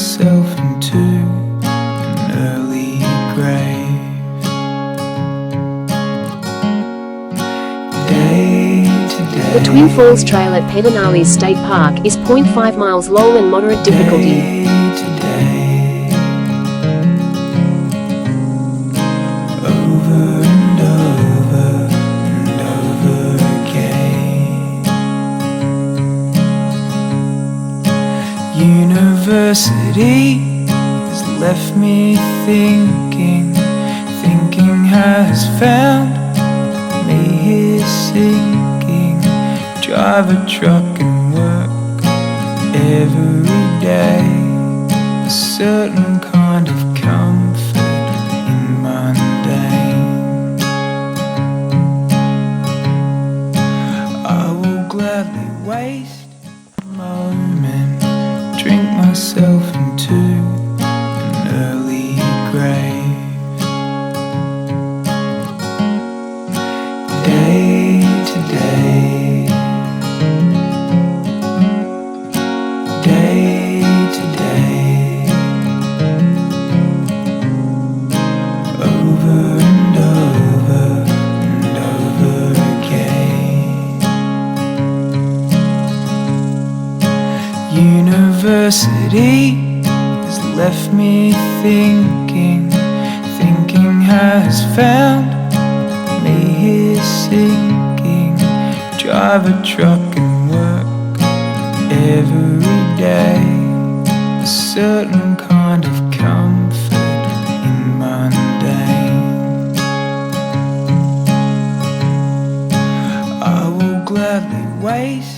myself into an early grave. Day to day, The Twin Falls Trail at Pedernales State Park is 0.5 miles long and moderate difficulty. day to day, over and over and over again. University has left me thinking has found me here sinking. Drive a truck and work every day. A certain kind of comfort in mundane. I will gladly waste a moment, drink myself into an early grave. Day to day, day to day, over and over and over again. University has left me thinking has found me here sinking. Drive a truck and work every day. A certain kind of comfort in mundane. I will gladly waste